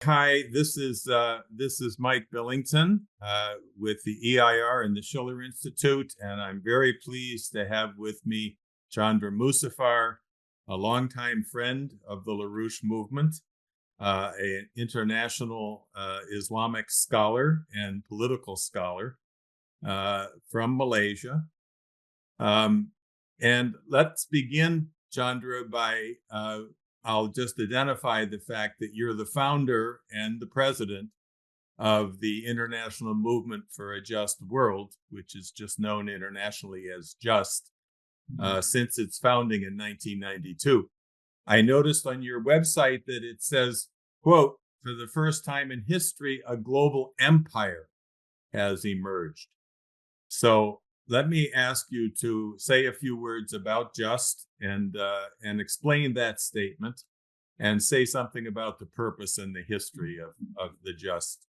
Hi, this is Mike Billington with the EIR and the Schiller Institute, and I'm very pleased to have with me Chandra Muzaffar, a longtime friend of the LaRouche movement, an international Islamic scholar and political scholar from Malaysia. And let's begin, Chandra, by I'll just identify the fact that you're the founder and the president of the International Movement for a Just World, which is just known internationally as JUST, since its founding in 1992. I noticed on your website that it says, quote, "For the first time in history, a global empire has emerged." So let me ask you to say a few words about JUST and explain that statement, and say something about the purpose and the history of the JUST.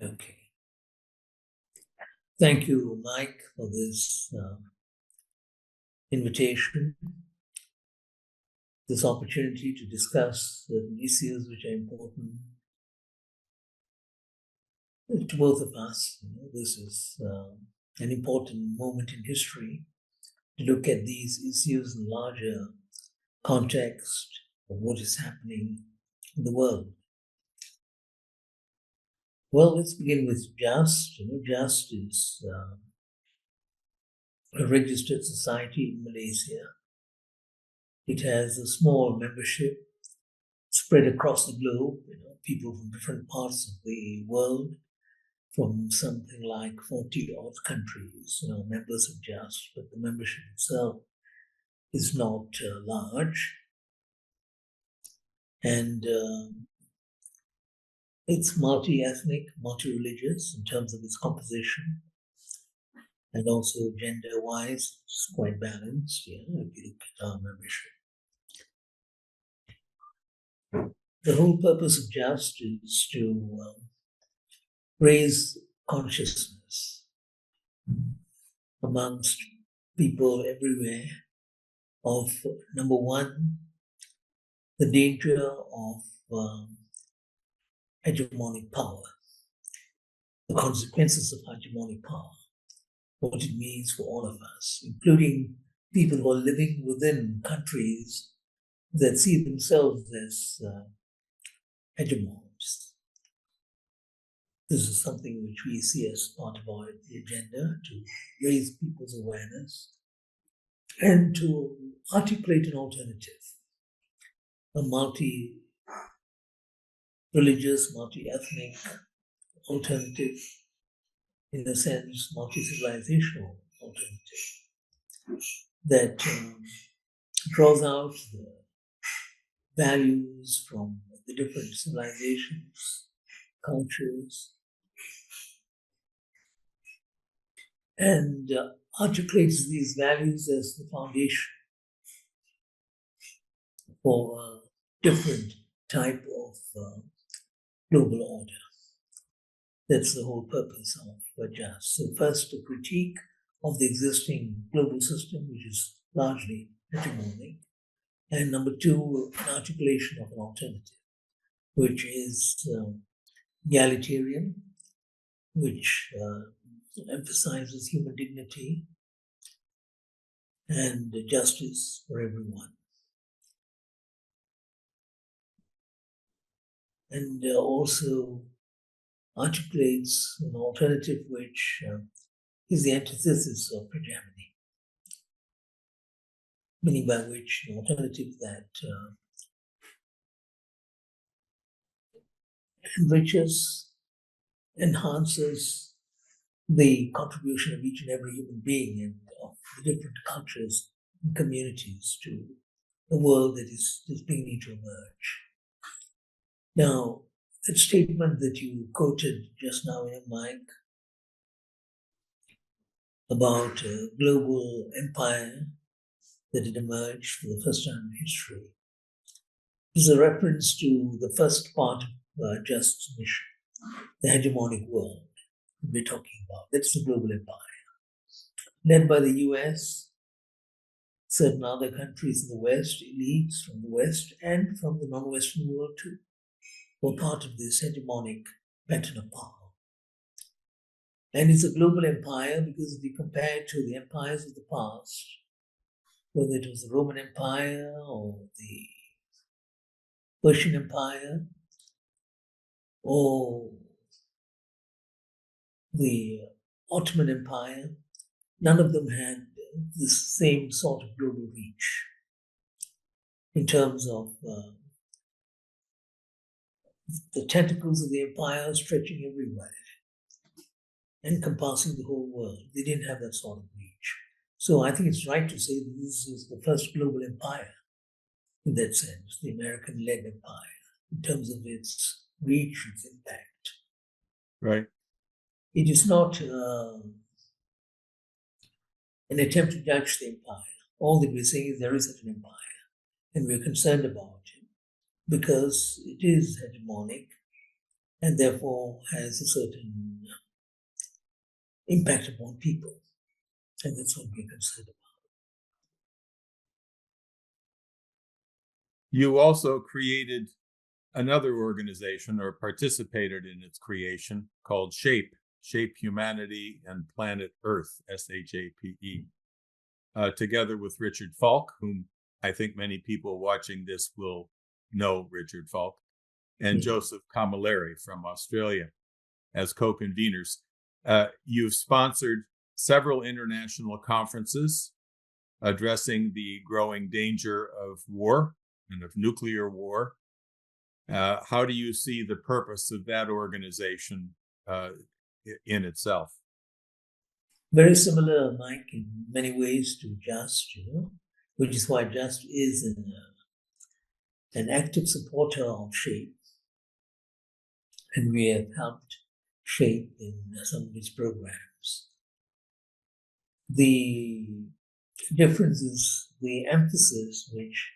Okay. Thank you, Mike, for this invitation, this opportunity to discuss certain issues which are important to both of us. This is an important moment in history to look at these issues in larger context of what is happening in the world. Well, let's begin with JUST. JUST is a registered society in Malaysia. It has a small membership spread across the globe, people from different parts of the world, from something like 40 odd countries, members of JUST, but the membership itself is not large. And it's multi-ethnic, multi-religious in terms of its composition, and also gender-wise, it's quite balanced, if you look at our membership. The whole purpose of JUST is to raise consciousness amongst people everywhere of, number one, the danger of hegemonic power, the consequences of hegemonic power, what it means for all of us, including people who are living within countries that see themselves as hegemons. This is something which we see as part of our agenda, to raise people's awareness and to articulate an alternative, a multi-religious, multi-ethnic alternative, in a sense, multi-civilizational alternative that draws out the values from the different civilizations, cultures, and articulates these values as the foundation for a different type of global order. That's the whole purpose of JUST. So first, a critique of the existing global system, which is largely hegemonic, and number two, an articulation of an alternative, which is egalitarian, which emphasizes human dignity and justice for everyone. And also articulates an alternative which is the antithesis of hegemony, meaning by which an alternative that enriches, enhances the contribution of each and every human being and of the different cultures and communities to the world that is beginning to emerge. Now, that statement that you quoted just now, Mike, about a global empire that had emerged for the first time in history, is a reference to the first part of JUST's mission, the hegemonic world we're talking about. That's the global empire, led by the US, certain other countries in the West, elites from the West, and from the non-Western world too. were part of this hegemonic pattern of power. And it's a global empire because if you compare it to the empires of the past, whether it was the Roman Empire or the Persian Empire or the Ottoman Empire, none of them had the same sort of global reach in terms of the tentacles of the empire stretching everywhere, encompassing the whole world. They didn't have that sort of reach. So I think it's right to say that this is the first global empire in that sense, the American-led empire, in terms of its reach, its impact. Right. It is not an attempt to judge the empire. All that we're saying is there is such an empire, and we're concerned about it because it is hegemonic and therefore has a certain impact upon people. And that's what we're concerned about. You also created another organization or participated in its creation called SHAPE Humanity and Planet Earth, SHAPE, together with Richard Falk, whom I think many people watching this will know Richard Falk, and Joseph Camilleri from Australia as co-conveners. You've sponsored several international conferences addressing the growing danger of war and of nuclear war. How do you see the purpose of that organization in itself? Very similar, Mike, in many ways to JUST, which is why JUST is an active supporter of SHAPE. And we have helped SHAPE in some of its programs. The difference is the emphasis which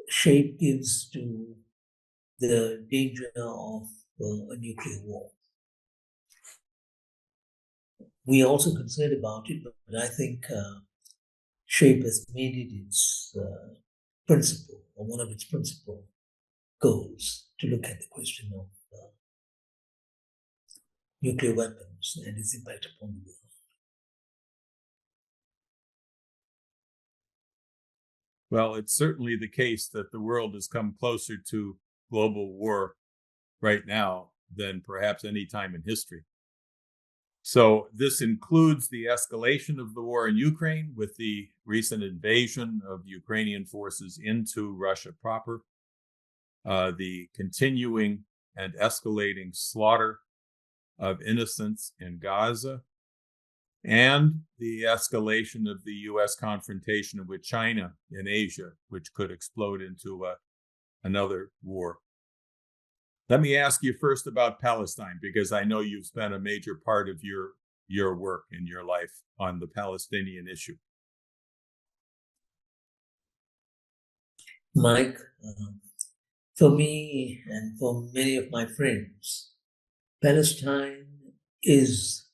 SHAPE gives to the danger of a nuclear war. We are also concerned about it, but I think SHAPE has made it its principle, or one of its principal goals, to look at the question of nuclear weapons and its impact upon the world. Well, it's certainly the case that the world has come closer to global war right now than perhaps any time in history. So this includes the escalation of the war in Ukraine with the recent invasion of Ukrainian forces into Russia proper, the continuing and escalating slaughter of innocents in Gaza, and the escalation of the U.S. confrontation with China in Asia, which could explode into another war. Let me ask you first about Palestine, because I know you've spent a major part of your work in your life on the Palestinian issue. Mike, for me and for many of my friends, Palestine is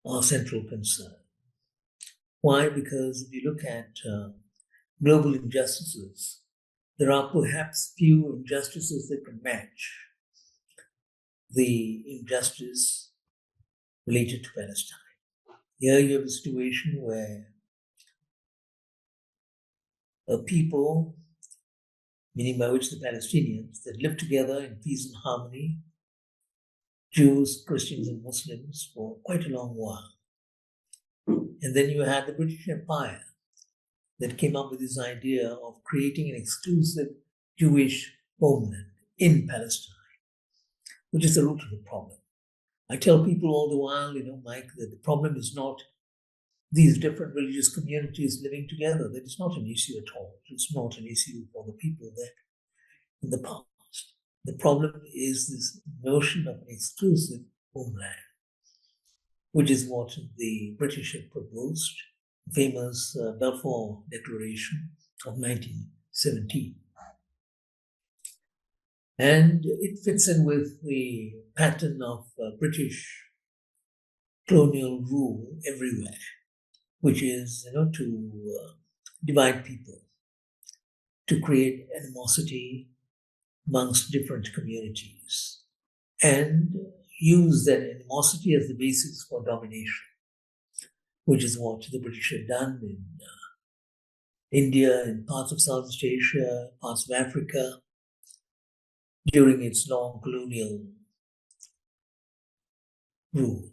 our central concern. Why? Because if you look at global injustices, there are perhaps few injustices that can match the injustice related to Palestine. Here you have a situation where a people, meaning by which the Palestinians, that live together in peace and harmony, Jews, Christians, and Muslims for quite a long while. And then you had the British Empire that came up with this idea of creating an exclusive Jewish homeland in Palestine, which is the root of the problem. I tell people all the while, Mike, that the problem is not these different religious communities living together. That is not an issue at all. It's not an issue for the people there in the past. The problem is this notion of an exclusive homeland, which is what the British had proposed, the famous Balfour Declaration of 1917. And it fits in with the pattern of British colonial rule everywhere, which is, to divide people, to create animosity, amongst different communities and use that animosity as the basis for domination, which is what the British had done in India, in parts of Southeast Asia, parts of Africa, during its long colonial rule.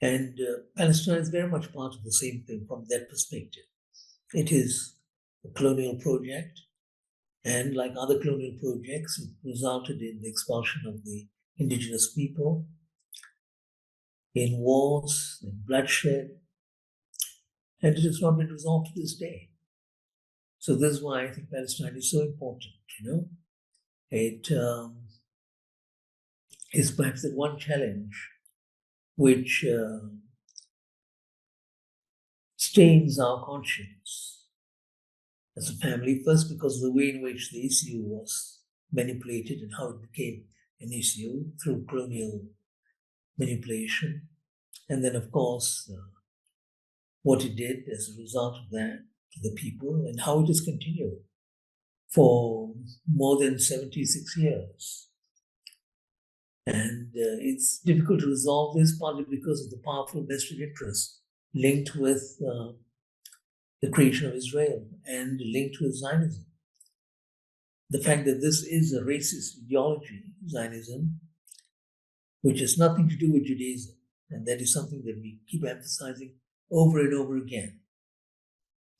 And Palestine is very much part of the same thing from that perspective. It is a colonial project, and like other colonial projects, it resulted in the expulsion of the indigenous people, in wars, in bloodshed, and it has not been resolved to this day. So this is why I think Palestine is so important, It is perhaps the one challenge which stains our conscience as a family, first because of the way in which the issue was manipulated and how it became an issue through colonial manipulation, and then of course what it did as a result of that to the people, and how it has continued for more than 76 years. And it's difficult to resolve this, partly because of the powerful vested interests linked with the creation of Israel and linked with Zionism. The fact that this is a racist ideology, Zionism, which has nothing to do with Judaism, and that is something that we keep emphasizing over and over again.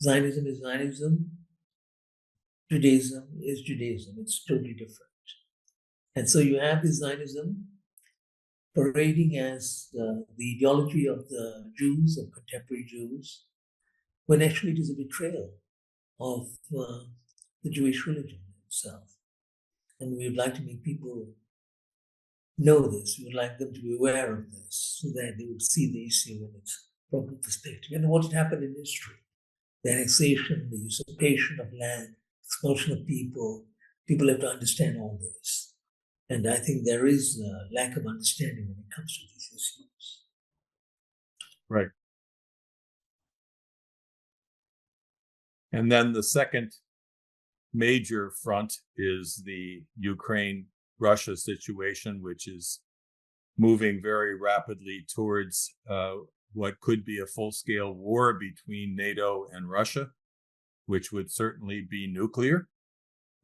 Zionism is Zionism, Judaism is Judaism. It's totally different. And so you have this Zionism parading as the ideology of the Jews, of contemporary Jews, when actually it is a betrayal of the Jewish religion itself. And we would like to make people know this. We would like them to be aware of this so that they would see the issue in its proper perspective. And what had happened in history, the annexation, the usurpation of land, expulsion of people have to understand all this. And I think there is a lack of understanding when it comes to these issues. Right. And then the second major front is the Ukraine-Russia situation, which is moving very rapidly towards what could be a full-scale war between NATO and Russia, which would certainly be nuclear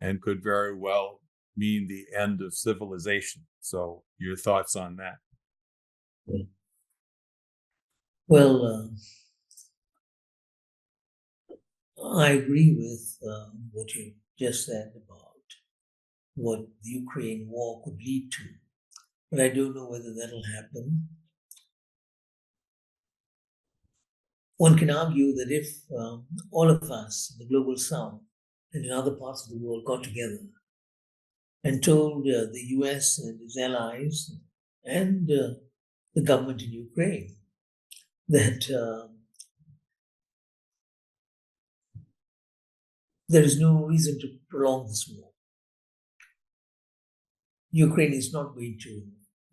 and could very well mean the end of civilization. So your thoughts on that? Well, I agree with what you just said about what the Ukraine war could lead to, but I don't know whether that'll happen. One can argue that if all of us in the global south and in other parts of the world got together and told the US and its allies and the government in Ukraine that there is no reason to prolong this war. Ukraine is not going to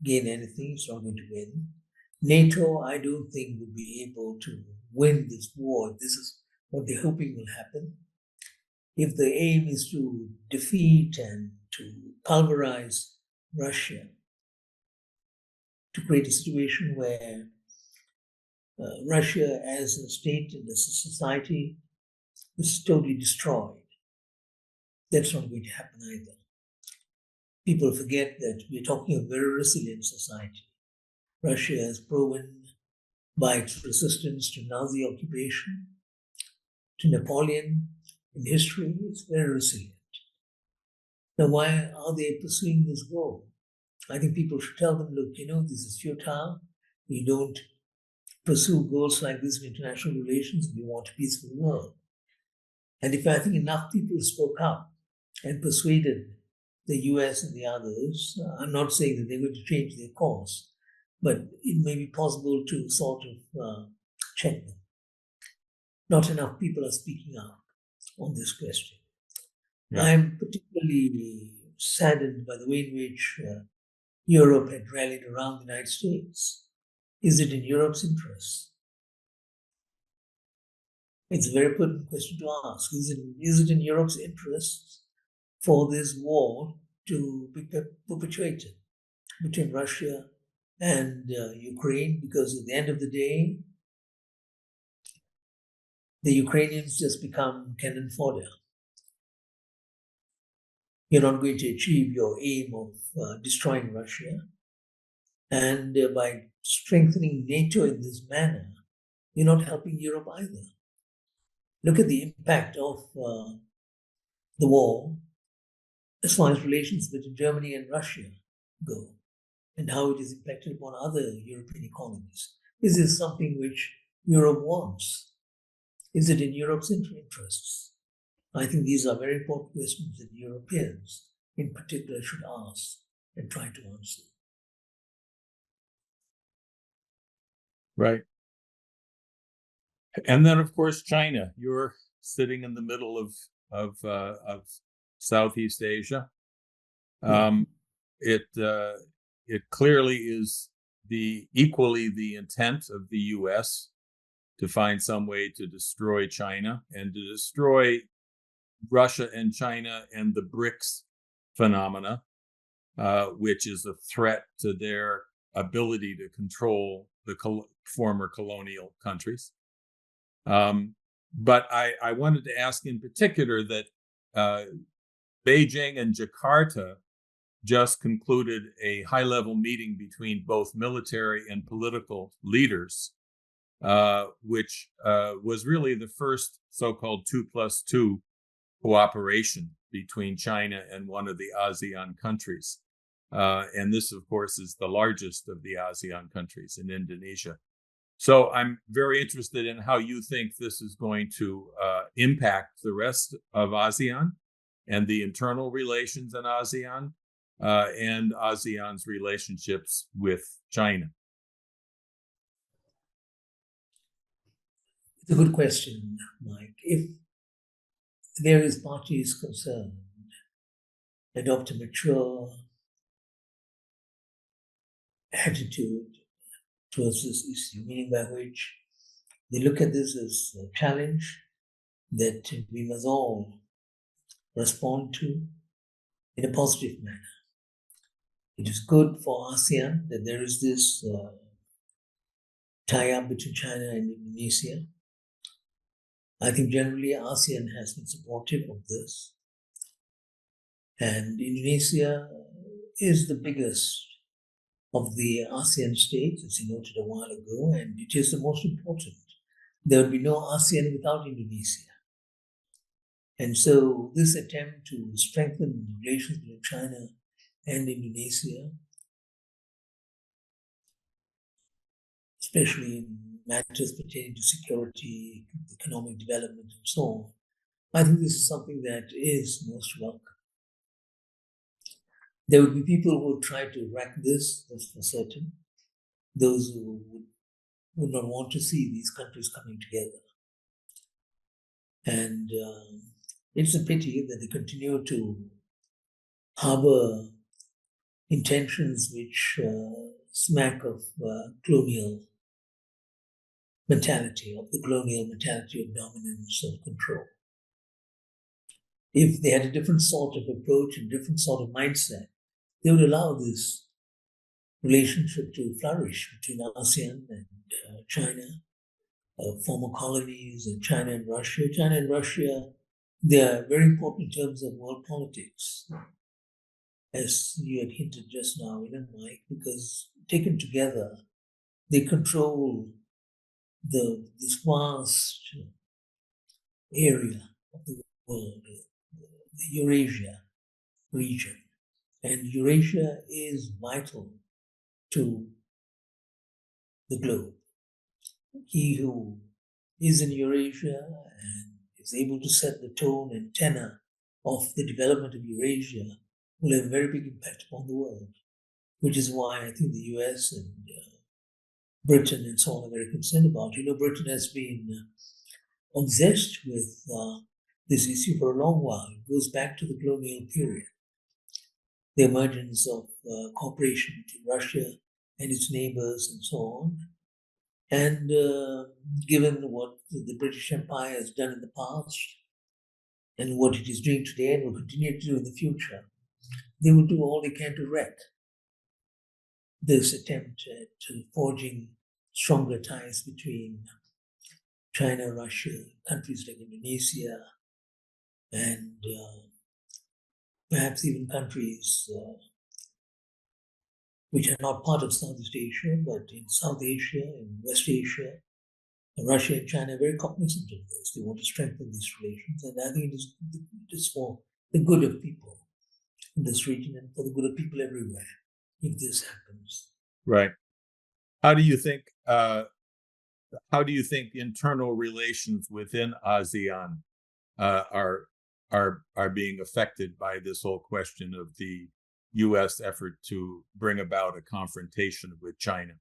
gain anything, it's not going to win. NATO, I don't think, will be able to win this war. This is what they're hoping will happen. If the aim is to defeat and to pulverize Russia, to create a situation where Russia as a state and as a society is totally destroyed, that's not going to happen either. People forget that we're talking of a very resilient society. Russia has proven by its resistance to Nazi occupation, to Napoleon in history, it's very resilient. Now, why are they pursuing this goal? I think people should tell them, look, this is futile. We don't pursue goals like this in international relations. We want a peaceful world. And if I think enough people spoke up and persuaded the US and the others, I'm not saying that they're going to change their course, but it may be possible to sort of check them. Not enough people are speaking out on this question. Yeah. I'm particularly saddened by the way in which Europe had rallied around the United States. Is it in Europe's interest? It's a very pertinent question to ask. Is it in Europe's interest for this war to be perpetuated between Russia and Ukraine, because at the end of the day, the Ukrainians just become cannon fodder. You're not going to achieve your aim of destroying Russia. And by strengthening NATO in this manner, you're not helping Europe either. Look at the impact of the war as far as relations between Germany and Russia go, and how it is impacted upon other European economies. Is this something which Europe wants? Is it in Europe's interests? I think these are very important questions that Europeans in particular should ask and try to answer. Right. And then, of course, China. You're sitting in the middle of Southeast Asia. It clearly is equally the intent of the U.S. to find some way to destroy China and to destroy Russia and China and the BRICS phenomena, which is a threat to their ability to control the former colonial countries. But I wanted to ask in particular that Beijing and Jakarta just concluded a high-level meeting between both military and political leaders, which was really the first so-called 2+2 cooperation between China and one of the ASEAN countries. And this, of course, is the largest of the ASEAN countries in Indonesia. So I'm very interested in how you think this is going to impact the rest of ASEAN and the internal relations in ASEAN and ASEAN's relationships with China. It's a good question, Mike. If the various parties concerned adopt a mature attitude towards this issue, meaning by which they look at this as a challenge that we must all respond to in a positive manner. It is good for ASEAN that there is this tie-up between China and Indonesia. I think generally ASEAN has been supportive of this. And Indonesia is the biggest of the ASEAN states, as you noted a while ago, and it is the most important. There would be no ASEAN without Indonesia. And so this attempt to strengthen relations between China and Indonesia, especially in matters pertaining to security, economic development, and so on, I think this is something that is most welcome. There would be people who would try to wreck this, that's for certain. Those who would not want to see these countries coming together. And it's a pity that they continue to harbor intentions which smack of colonial mentality, of the colonial mentality of dominance and control. If they had a different sort of approach and different sort of mindset, they would allow this relationship to flourish between ASEAN and China, former colonies, and China and Russia. China and Russia, they are very important in terms of world politics, as you had hinted just now, Mike, because taken together, they control this vast area of the world, the Eurasia region. And Eurasia is vital to the globe. He who is in Eurasia and is able to set the tone and tenor of the development of Eurasia will have a very big impact upon the world, which is why I think the US and Britain and so on are very concerned about. Britain has been obsessed with this issue for a long while. It goes back to the colonial period. The emergence of cooperation between Russia and its neighbors and so on. And given what the British Empire has done in the past, and what it is doing today and will continue to do in the future, they will do all they can to wreck this attempt at forging stronger ties between China, Russia, countries like Indonesia, and perhaps even countries which are not part of Southeast Asia, but in South Asia and West Asia. Russia and China are very cognizant of this. They want to strengthen these relations, and I think it is for the good of people in this region and for the good of people everywhere if this happens. Right. How do you think internal relations within ASEAN are being affected by this whole question of the U.S. effort to bring about a confrontation with China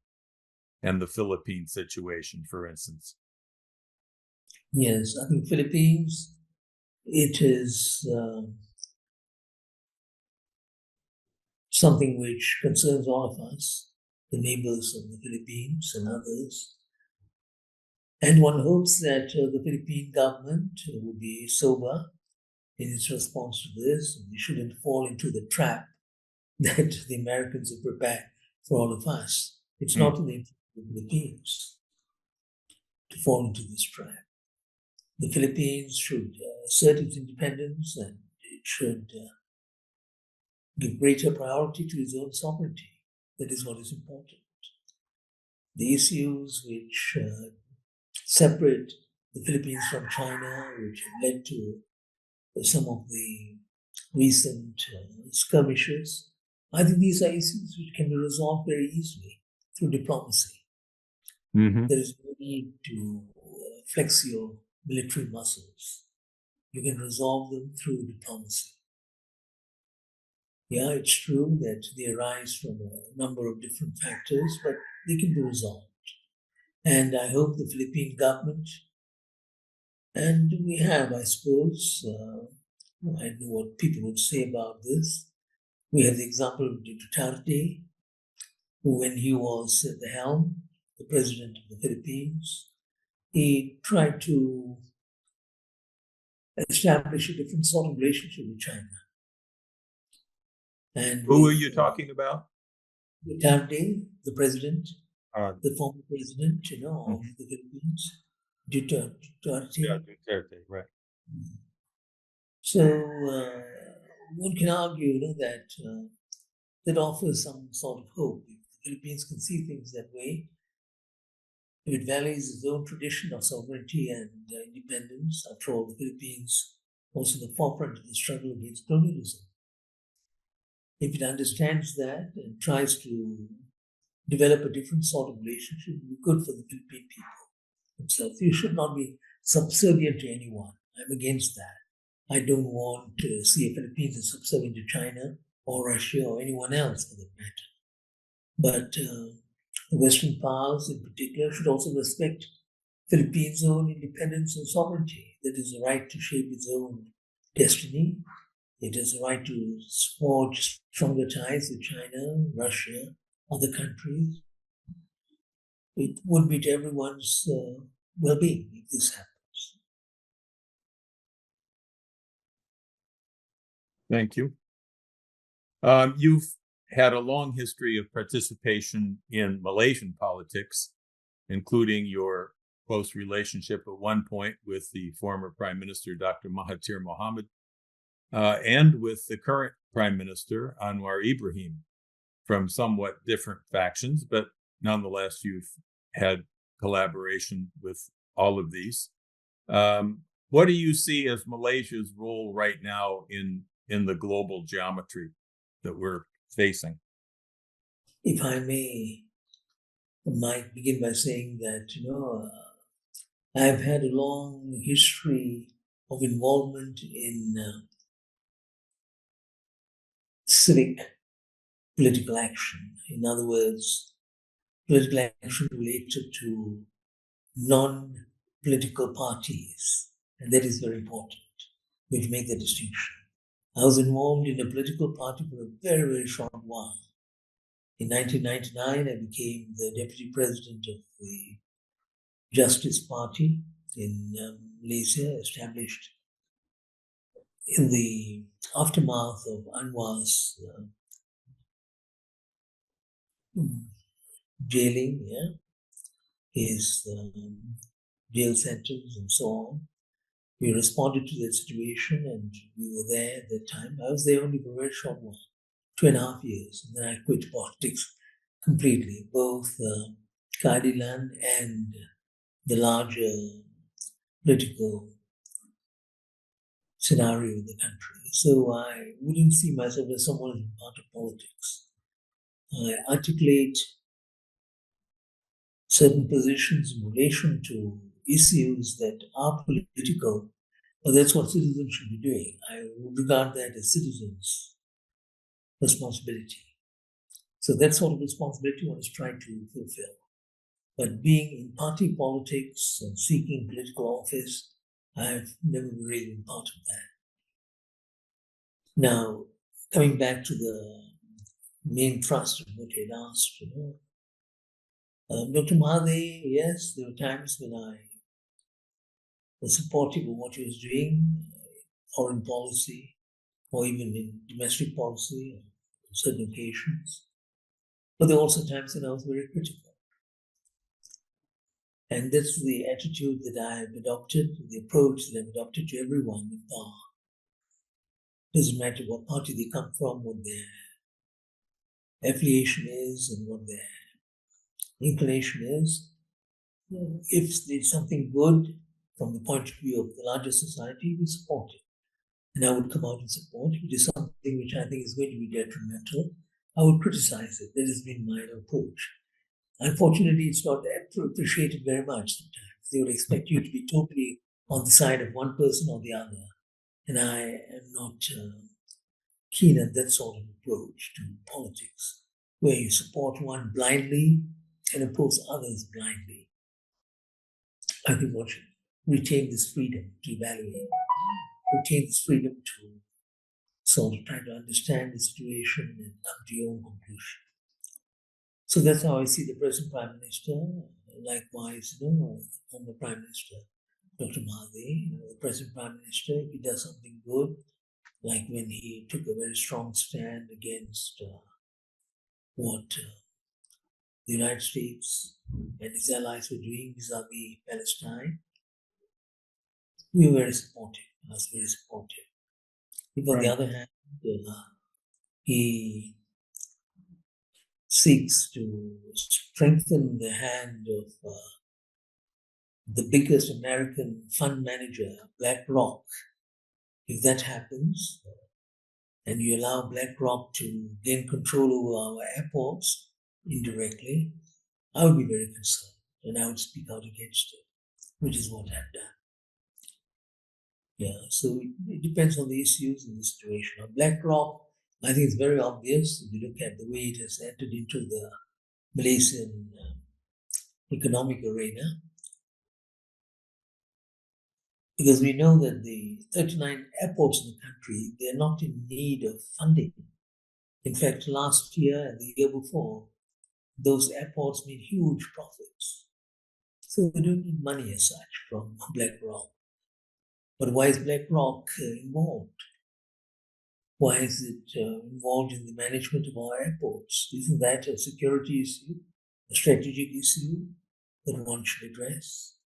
and the Philippine situation, for instance? Yes, I think Philippines, it is something which concerns all of us, the neighbors of the Philippines and others. And one hopes that the Philippine government will be sober in its response to this. We shouldn't fall into the trap that the Americans have prepared for all of us. It's not in the interest of the Philippines to fall into this trap. The Philippines should assert its independence, and it should give greater priority to its own sovereignty. That is what is important. The issues which separate the Philippines from China, which have led to some of the recent skirmishes, I think these are issues which can be resolved very easily through diplomacy. Mm-hmm. There is no need to flex your military muscles. You can resolve them through diplomacy. Yeah, it's true that they arise from a number of different factors, but they can be resolved. And I hope the Philippine government, and we have, I suppose, I know what people would say about this. We have the example of Duterte, who, when he was at the helm, the president of the Philippines, he tried to establish a different sort of relationship with China. And who are you talking about? Duterte, the president, the former president, of Mm-hmm. the Philippines, Duterte. Yeah, Duterte, right. So one can argue, that offers some sort of hope. If the Philippines can see things that way, if it values its own tradition of sovereignty and independence, after all, the Philippines was in the forefront of the struggle against colonialism. If it understands that and tries to develop a different sort of relationship, it will be good for the Philippine people themselves. You should not be subservient to anyone. I'm against that. I don't want to see the Philippines as subservient to China or Russia or anyone else for that matter. But the Western powers in particular should also respect Philippines' own independence and sovereignty. That is the right to shape its own destiny. It has the right to forge stronger ties with China, Russia, other countries. It would be to everyone's well-being if this happens. Thank you. You've had a long history of participation in Malaysian politics, including your close relationship at one point with the former Prime Minister, Dr. Mahathir Mohamad, and with the current Prime Minister, Anwar Ibrahim, from somewhat different factions, but nonetheless, you've had collaboration with all of these. What do you see as Malaysia's role right now in the global geometry that we're facing? If I may, I might begin by saying that, I've had a long history of involvement in civic political action. In other words, political action related to non-political parties. And that is very important. We have to make that distinction. I was involved in a political party for a very, very short while. In 1999, I became the deputy president of the Justice Party in Malaysia, established in the aftermath of Anwar's jailing, his jail sentence and so on. We responded to that situation and we were there at that time. I was there only for a very short while, 2.5 years. And then I quit politics completely, both Kadilan and the larger political scenario in the country. So I wouldn't see myself as someone who's part of politics. I articulate certain positions in relation to issues that are political, but that's what citizens should be doing. I would regard that as citizens' responsibility. So that sort of responsibility one is trying to fulfill. But being in party politics and seeking political office, I've never really been part of that. Now, coming back to the main thrust of what you had asked, Dr. Mahathir, yes, there were times when I was supportive of what he was doing, foreign policy, or even in domestic policy on certain occasions. But there were also times when I was very critical. And that's the attitude that I have adopted, the approach that I've adopted to everyone in power. Doesn't matter what party they come from, what their affiliation is, and what their inclination is. If there's something good from the point of view of the larger society, we support it. And I would come out and support. If it is something which I think is going to be detrimental, I would criticize it. That has been my approach. Unfortunately, it's not appreciated very much sometimes. They would expect you to be totally on the side of one person or the other. And I am not keen on that sort of approach to politics, where you support one blindly and oppose others blindly. I think one should retain this freedom to evaluate, retain this freedom to sort of try to understand the situation and come to your own conclusion. So that's how I see the present Prime Minister. Likewise, former Prime Minister, Dr. Mahathir, the present Prime Minister, if he does something good, like when he took a very strong stand against what the United States and his allies were doing vis-a-vis Palestine, we were very supportive. I was very supportive. If on the other hand, he seeks to strengthen the hand of the biggest American fund manager, BlackRock. If that happens, and you allow BlackRock to gain control over our airports indirectly, I would be very concerned and I would speak out against it, which is what I've done. Yeah, so it depends on the issues and the situation. Now, BlackRock, I think it's very obvious if you look at the way it has entered into the Malaysian economic arena, because we know that the 39 airports in the country, they're not in need of funding. In fact, last year and the year before, those airports made huge profits. So they don't need money as such from BlackRock. But why is BlackRock involved? Why is it involved in the management of our airports? Isn't that a security issue, a strategic issue that one should address?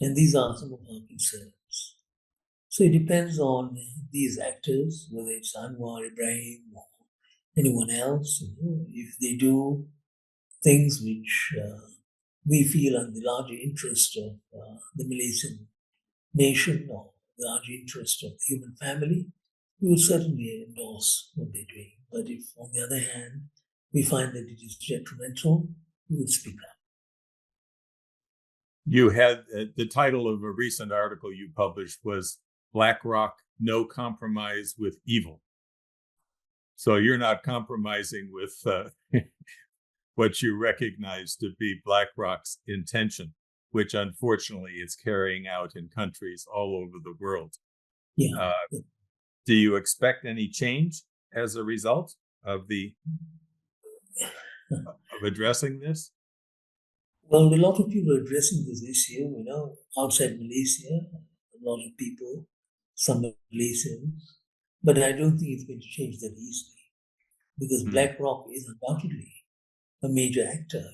And these are some of our concerns. So it depends on these actors, whether it's Anwar Ibrahim or anyone else, if they do things which we feel are in the larger interest of the Malaysian nation or the larger interest of the human family, we will certainly endorse what they're doing. But if, on the other hand, we find that it is detrimental, we will speak up. You had the title of a recent article you published was BlackRock, No Compromise with Evil. So you're not compromising with what you recognize to be BlackRock's intention, which unfortunately is carrying out in countries all over the world. Yeah. Do you expect any change as a result of addressing this? Well, a lot of people are addressing this issue, outside Malaysia, a lot of people some Malaysians, but I don't think it's going to change that easily because BlackRock is undoubtedly a major actor,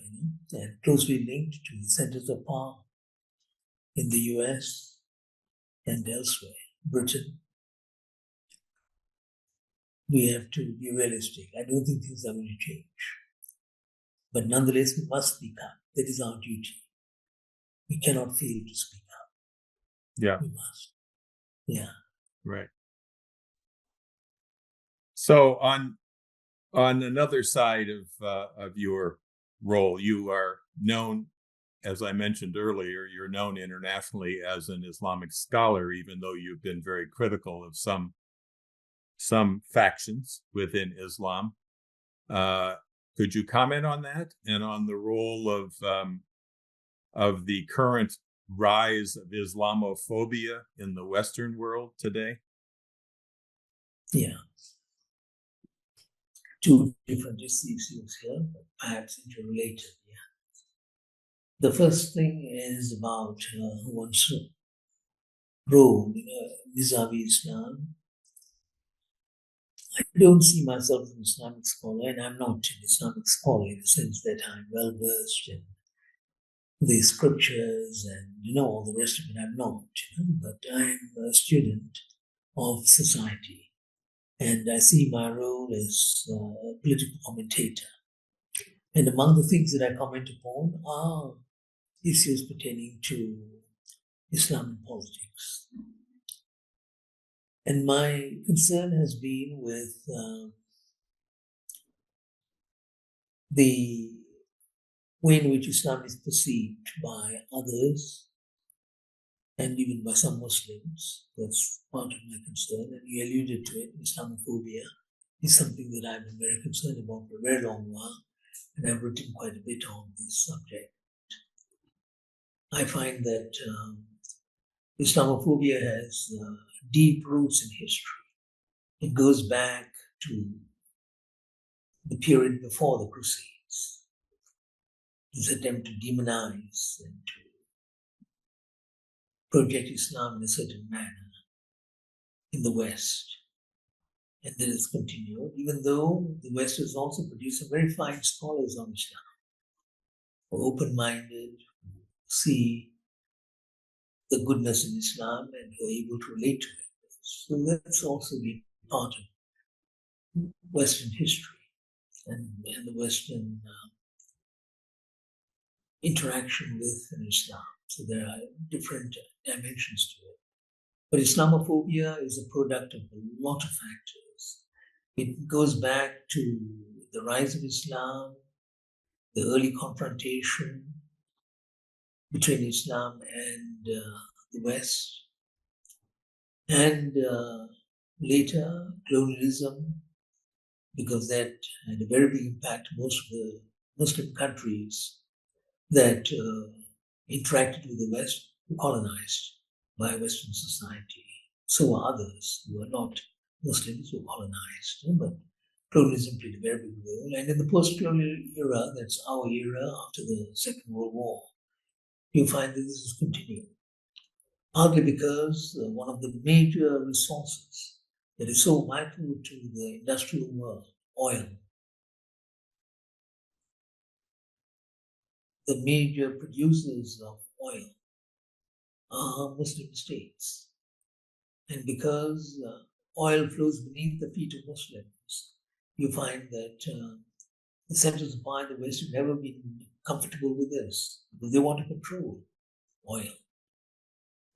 and closely linked to the centers of power in the US and elsewhere, Britain. We have to be realistic. I don't think things are going to change. But nonetheless, we must speak up. That is our duty. We cannot fail to speak up. Yeah. We must. Yeah. Right. So on another side of your role, you are known, as I mentioned earlier, you're known internationally as an Islamic scholar, even though you've been very critical of some factions within Islam. Could you comment on that and on the role of the current rise of Islamophobia in the Western world today? Yeah. Two different issues here, but perhaps interrelated. Yeah. The first thing is about one's role vis-a-vis Islam. I don't see myself as an Islamic scholar, and I'm not an Islamic scholar in the sense that I'm well versed in the scriptures and all the rest of it. I'm not, but I'm a student of society, and I see my role as a political commentator. And among the things that I comment upon are issues pertaining to Islam and politics. And my concern has been with the way in which Islam is perceived by others and even by some Muslims. That's part of my concern. And you alluded to it. Islamophobia is something that I've been very concerned about for a very long while, and I've written quite a bit on this subject. I find that Islamophobia has deep roots in history. It goes back to the period before the Crusades. This attempt to demonize and to project Islam in a certain manner in the West. And that has continued, even though the West has also produced some very fine scholars on Islam, who are open-minded, who see the goodness in Islam and who are able to relate to it. So that's also been part of Western history and the Western interaction with Islam. So there are different dimensions to it. But Islamophobia is a product of a lot of factors. It goes back to the rise of Islam, the early confrontation between Islam and the West, and later colonialism, because that had a very big impact. Most of the Muslim countries that interacted with the West were colonized by Western society. So are others who are not Muslims who were colonized, but colonialism played a very big role. And in the post-colonial era, that's our era after the Second World War, you find that this is continuing. Partly because one of the major resources that is so vital to the industrial world, oil, the major producers of oil are Muslim states. And because oil flows beneath the feet of Muslims, you find that the centers of power in the West have never been comfortable with this, because they want to control oil.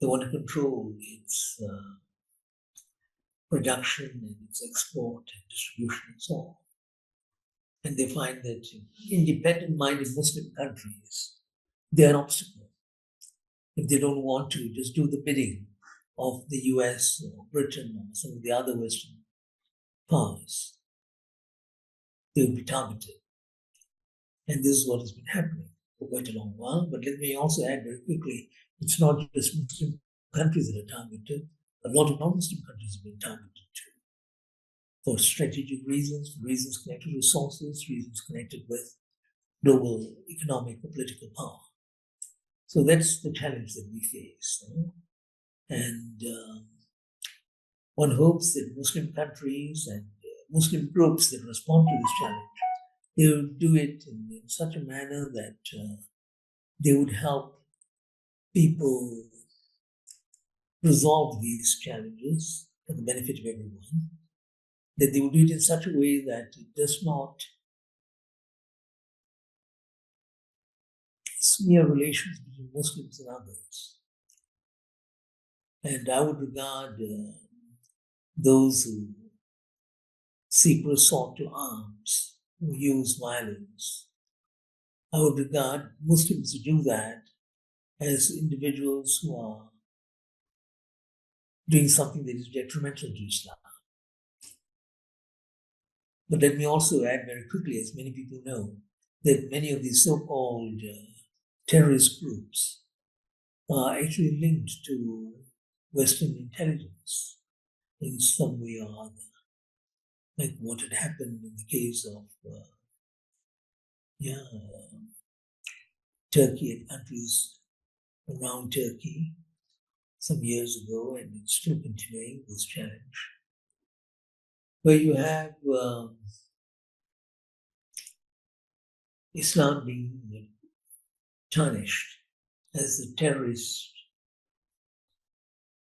They want to control its production and its export and distribution and so on. And they find that independent-minded Muslim countries, they're an obstacle. If they don't want to just do the bidding of the US or Britain or some of the other Western powers, they will be targeted. And this is what has been happening for quite a long while. But let me also add very quickly, it's not just Muslim countries that are targeted. A lot of non-Muslim countries have been targeted too, for strategic reasons, reasons connected to resources, reasons connected with global economic or political power. So that's the challenge that we face. And one hopes that Muslim countries and Muslim groups that respond to this challenge, they would do it in such a manner that they would help people resolve these challenges for the benefit of everyone, that they would do it in such a way that it does not smear relations between Muslims and others. And I would regard those who seek resort to arms, who use violence, I would regard Muslims who do that as individuals who are doing something that is detrimental to Islam. But let me also add very quickly, as many people know, that many of these so-called terrorist groups are actually linked to Western intelligence in some way or other, like what had happened in the case of Turkey and countries around Turkey some years ago, and it's still continuing this challenge, where you have Islam being tarnished as a terrorist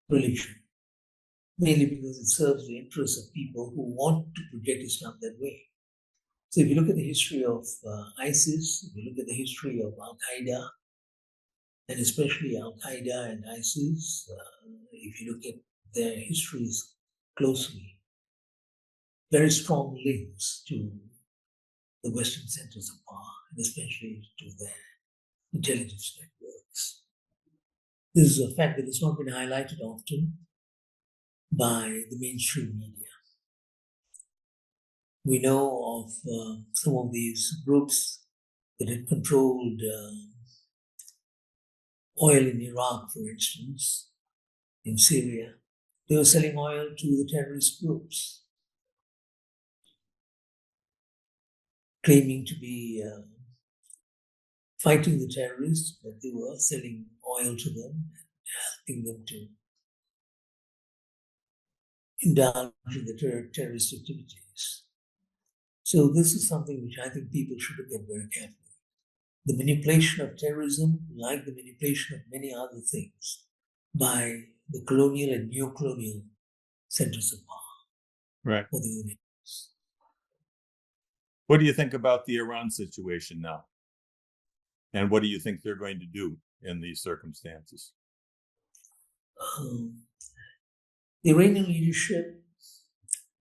religion, mainly because it serves the interests of people who want to project Islam that way. So if you look at the history of ISIS, if you look at the history of Al-Qaeda, and especially Al-Qaeda and ISIS, if you look at their histories closely, very strong links to the Western centers of power, and especially to their intelligence networks. This is a fact that has not been highlighted often by the mainstream media. We know of some of these groups that had controlled oil in Iraq, for instance, in Syria. They were selling oil to the terrorist groups, claiming to be fighting the terrorists, but they were selling oil to them, helping them to indulge in the terrorist activities. So this is something which I think people should look at very carefully. The manipulation of terrorism, like the manipulation of many other things, by the colonial and neo-colonial centers of power. Right. For the unions. What do you think about the Iran situation now? And what do you think they're going to do in these circumstances? The Iranian leadership,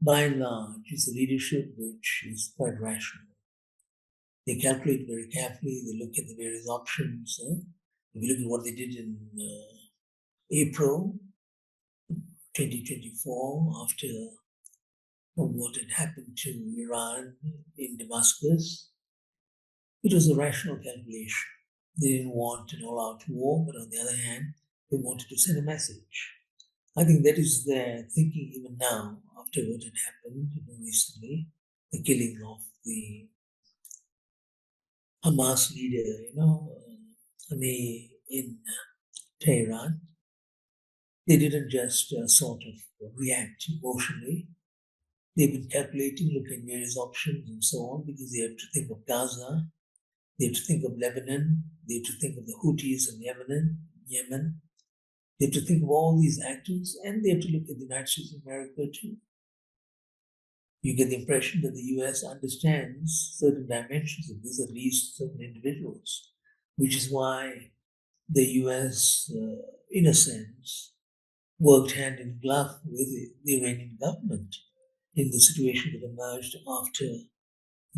by and large, is a leadership which is quite rational. They calculate very carefully, they look at the various options. If you look at what they did in April 2024, after what had happened to Iran in Damascus, it was a rational calculation. They didn't want an all-out war, but on the other hand, they wanted to send a message. I think that is their thinking even now, after what had happened recently, the killing of the Hamas leader, in Tehran. They didn't just sort of react emotionally. They've been calculating, looking at various options and so on, because they have to think of Gaza, they have to think of Lebanon, they have to think of the Houthis in Yemen. They have to think of all these actors, and they have to look at the United States of America too. You get the impression that the US understands certain dimensions of this, at least certain individuals, which is why the US, in a sense, worked hand in glove with the Iranian government in the situation that emerged after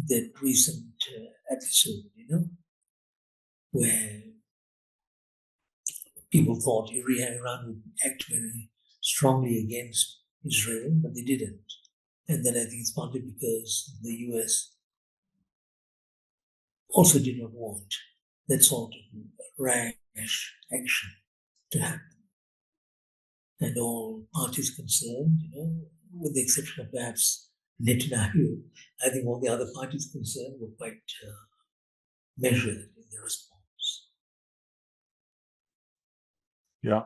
that recent episode, where people thought Iran would act very strongly against Israel, but they didn't. And then I think it's partly because the US also did not want that sort of rash action to happen. And all parties concerned, with the exception of perhaps Netanyahu, I think all the other parties concerned were quite measured in their response. Yeah.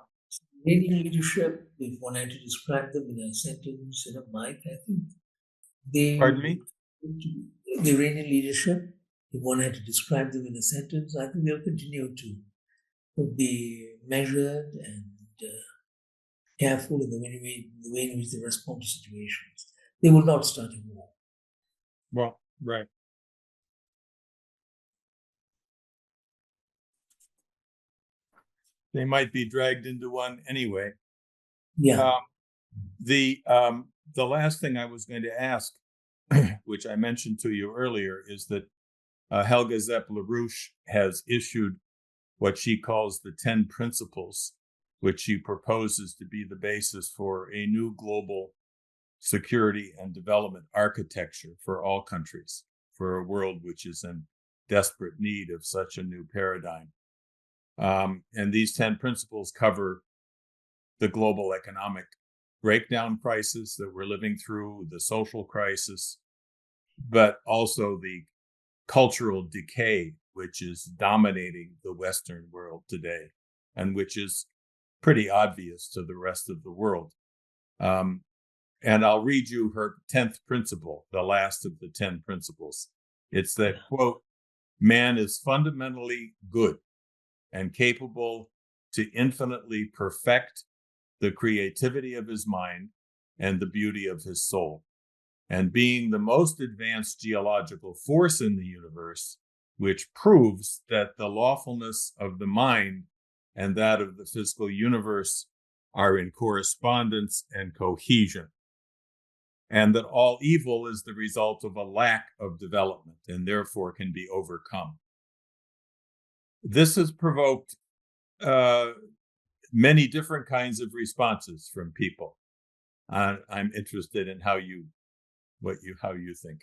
Iranian leadership, if one had to describe them in a sentence, Mike, I think they Pardon me? the Iranian leadership, if one had to describe them in a sentence, I think they'll continue to be measured and careful in the way in which they respond to situations. They will not start a war. Well, right. They might be dragged into one anyway. Yeah. The last thing I was going to ask, which I mentioned to you earlier, is that Helga Zepp-LaRouche has issued what she calls the 10 principles, which she proposes to be the basis for a new global security and development architecture for all countries, for a world which is in desperate need of such a new paradigm. And these 10 principles cover the global economic breakdown crisis that we're living through, the social crisis, but also the cultural decay, which is dominating the Western world today, and which is pretty obvious to the rest of the world. And I'll read you her 10th principle, the last of the 10 principles. It's that, quote, man is fundamentally good and capable to infinitely perfect the creativity of his mind and the beauty of his soul. And being the most advanced geological force in the universe, which proves that the lawfulness of the mind and that of the physical universe are in correspondence and cohesion, and that all evil is the result of a lack of development and therefore can be overcome. This has provoked many different kinds of responses from people. I'm interested in how you think.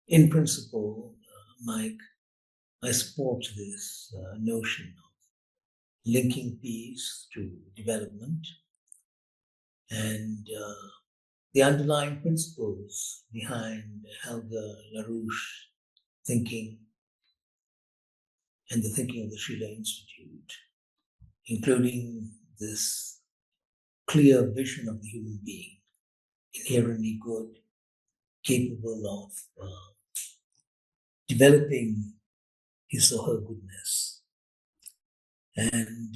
In principle, Mike, I support this notion of linking peace to development, and the underlying principles behind Helga LaRouche thinking and the thinking of the Sheila Institute, including this clear vision of the human being, inherently good, capable of developing his or her goodness, and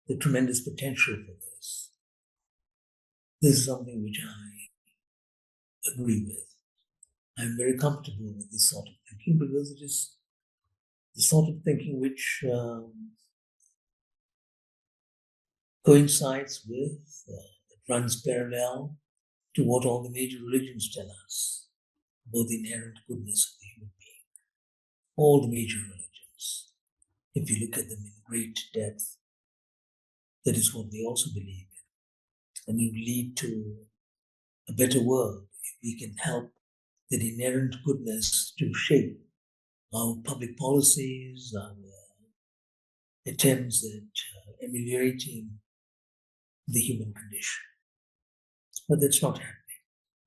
the tremendous potential for this. This is something which I agree with. I'm very comfortable with this sort of thinking because it is the sort of thinking which coincides with, that runs parallel to what all the major religions tell us about the inherent goodness of the human being. All the major religions, if you look at them in great depth, that is what they also believe in. And it will lead to a better world if we can help that inherent goodness to shape our public policies, our attempts at ameliorating the human condition. But that's not happening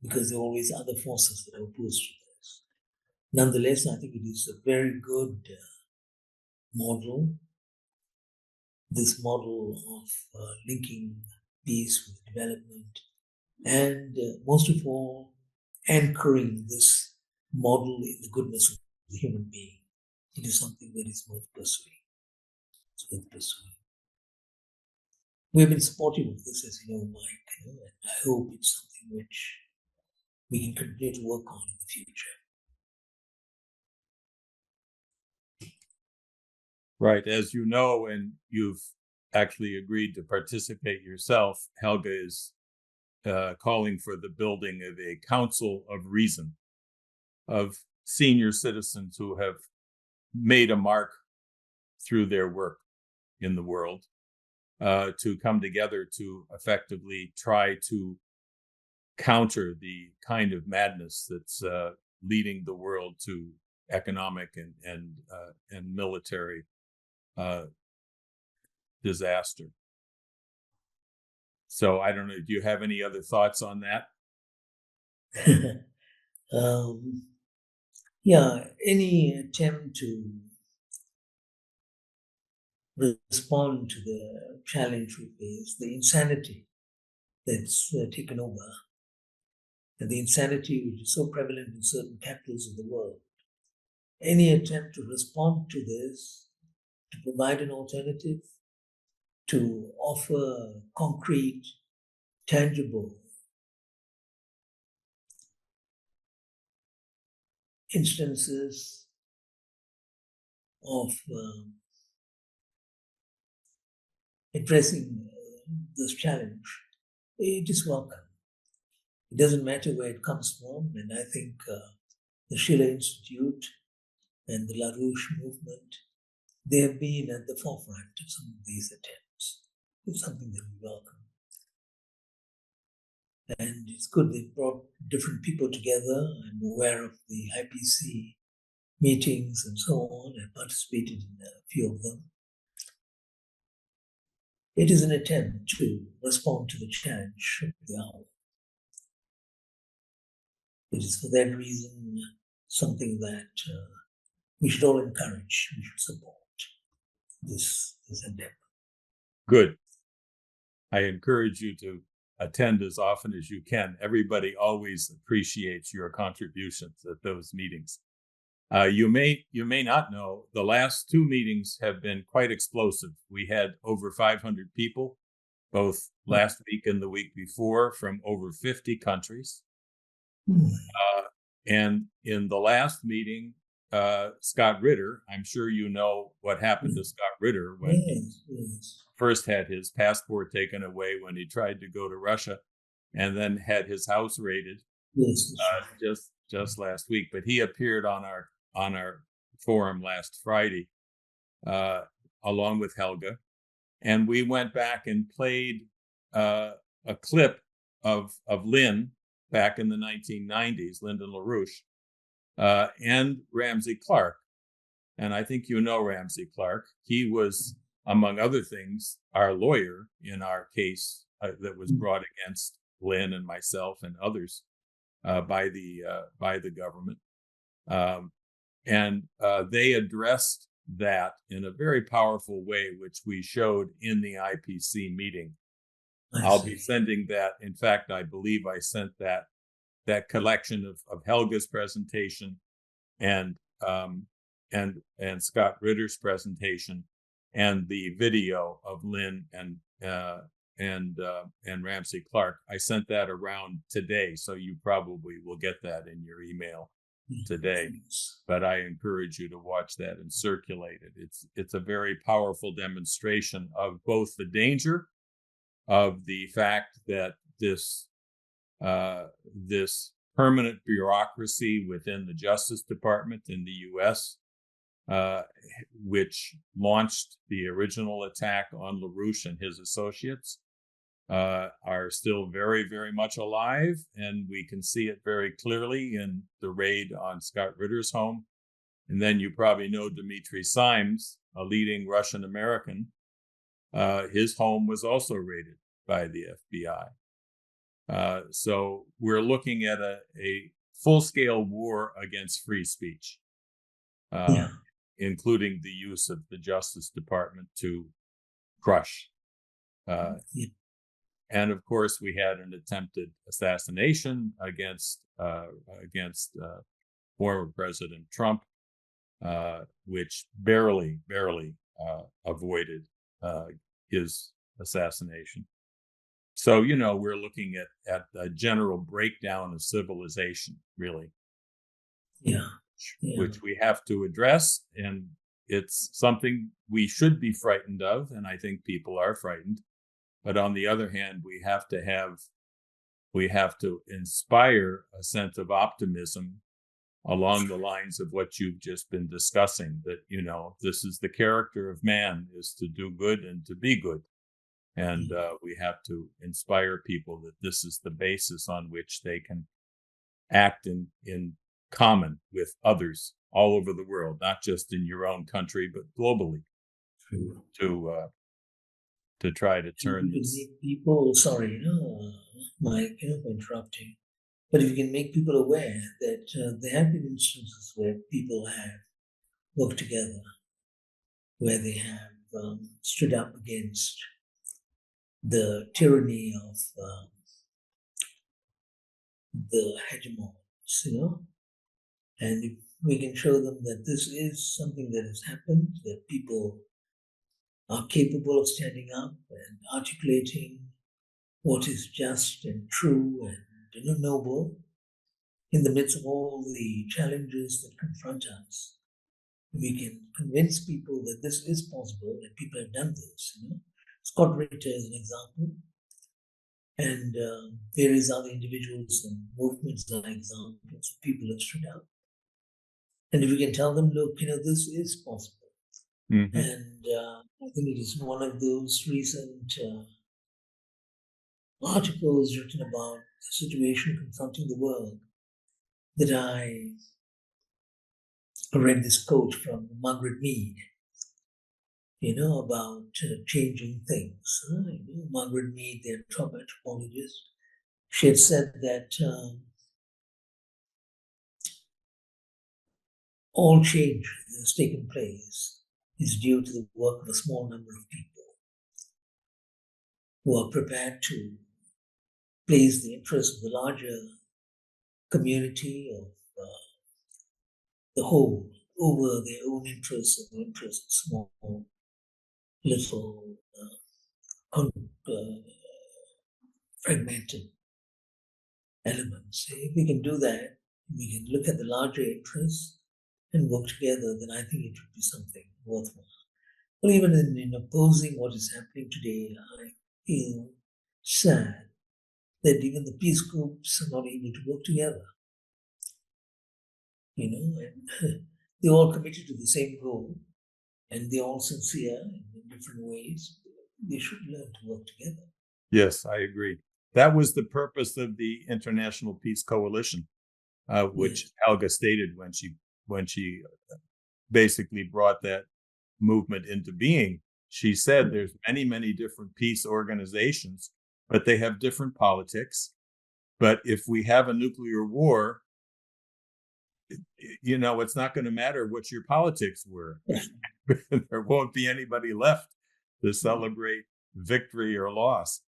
because there are always other forces that are opposed to this. Nonetheless, I think it is a very good model, this model of linking peace with development, and most of all, anchoring this model in the goodness of the human being. It is something that is worth pursuing. It's worth pursuing. We've been supportive of this, as you know, Mike, and I hope it's something which we can continue to work on in the future. Right. As you know, and you've actually agreed to participate yourself, Helga is calling for the building of a council of reason, of senior citizens who have made a mark through their work in the world, to come together to effectively try to counter the kind of madness that's leading the world to economic and military disaster. So I don't know. Do you have any other thoughts on that? Yeah, any attempt to respond to the challenge we face, the insanity that's taken over, and the insanity which is so prevalent in certain capitals of the world. Any attempt to respond to this, to provide an alternative, to offer concrete, tangible instances of addressing this challenge, it is welcome. It doesn't matter where it comes from, and I think the Schiller Institute and the LaRouche movement, they have been at the forefront of some of these attempts. It's something that we welcome. And it's good they brought different people together. I'm aware of the IPC meetings and so on. I participated in a few of them. It is an attempt to respond to the challenge of the hour. It is for that reason something that we should all encourage, we should support this endeavor. Good. I encourage you to attend as often as you can. Everybody always appreciates your contributions at those meetings. You may not know, the last two meetings have been quite explosive. We had over 500 people, both last week and the week before, from over 50 countries. And in the last meeting, Scott Ritter, I'm sure you know what happened to Scott Ritter when he first had his passport taken away when he tried to go to Russia, and then had his house raided just last week. But he appeared on our forum last Friday, along with Helga, and we went back and played a clip of Lynn back in the 1990s, Lyndon LaRouche, and Ramsey Clark. And I think you know Ramsey Clark. He was, among other things, our lawyer in our case that was brought against Lynn and myself and others by the government. And they addressed that in a very powerful way, which we showed in the IPC meeting. I'll be sending that. In fact, I believe I sent that collection of Helga's presentation and Scott Ritter's presentation and the video of Lynn and Ramsey Clark. I sent that around today, so you probably will get that in your email today. But I encourage you to watch that and circulate it. It's a very powerful demonstration of both the danger of the fact that this permanent bureaucracy within the Justice Department in the U.S., which launched the original attack on LaRouche and his associates, are still very, very much alive. And we can see it very clearly in the raid on Scott Ritter's home. And then you probably know Dmitry Simes, a leading Russian American. His home was also raided by the FBI. So we're looking at a full-scale war against free speech, including the use of the Justice Department to crush. And of course, we had an attempted assassination against former President Trump, which barely avoided his assassination. So, we're looking at a general breakdown of civilization, really. Which we have to address. And it's something we should be frightened of. And I think people are frightened. But on the other hand, we have to inspire a sense of optimism along the lines of what you've just been discussing, that, this is the character of man, is to do good and to be good. And we have to inspire people that this is the basis on which they can act in common with others all over the world, not just in your own country, but globally, to try to turn this. People, sorry, Mike, for interrupting. But if you can make people aware that there have been instances where people have worked together, where they have stood up against the tyranny of the hegemons, and if we can show them that this is something that has happened, that people are capable of standing up and articulating what is just and true and noble in the midst of all the challenges that confront us. We can convince people that this is possible, and people have done this. Scott Ritter is an example, and various other individuals and movements are examples of people have stood up. And if we can tell them, look, this is possible. Mm-hmm. And I think it is one of those recent articles written about the situation confronting the world that I read this quote from Margaret Mead, about changing things. Margaret Mead, the anthropologist, she had said that all change that has taken place is due to the work of a small number of people who are prepared to place the interests of the larger community of the whole over their own interests and the interests of small, little, fragmented elements. If we can do that, we can look at the larger interests and work together, then I think it would be something worthwhile. Well, even in opposing what is happening today, I feel sad that even the peace groups are not able to work together. And they're all committed to the same goal, and they're all sincere in different ways. They should learn to work together. Yes, I agree. That was the purpose of the International Peace Coalition, which yes. Helga stated when she basically brought that movement into being. She said there's many, many different peace organizations, but they have different politics. But if we have a nuclear war, it's not going to matter what your politics were. There won't be anybody left to celebrate victory or loss.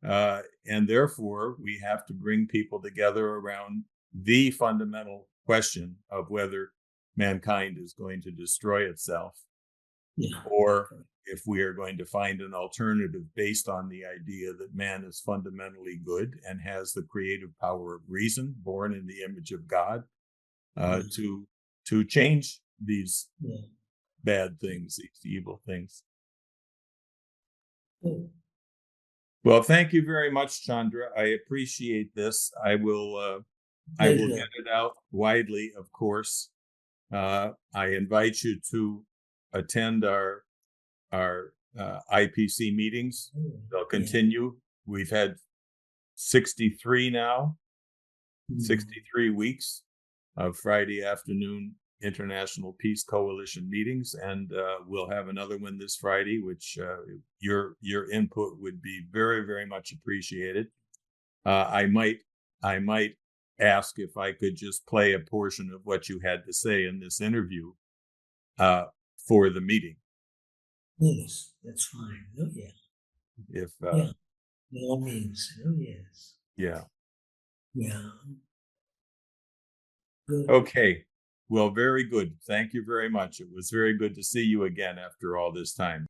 And therefore, we have to bring people together around the fundamental question of whether mankind is going to destroy itself, or if we are going to find an alternative based on the idea that man is fundamentally good and has the creative power of reason, born in the image of God, to change these bad things, these evil things. Well, thank you very much, Chandra. I appreciate this. I will get it out widely, of course. I invite you to attend our IPC meetings. They'll continue. We've had 63 now, 63 weeks of Friday afternoon International Peace Coalition meetings, and we'll have another one this Friday, which your input would be very, very much appreciated. I might ask if I could just play a portion of what you had to say in this interview for the meeting. Yes, that's fine. Oh, yeah. If by all means. Oh, yes. Yeah. Yeah. Good. Okay. Well, very good. Thank you very much. It was very good to see you again after all this time.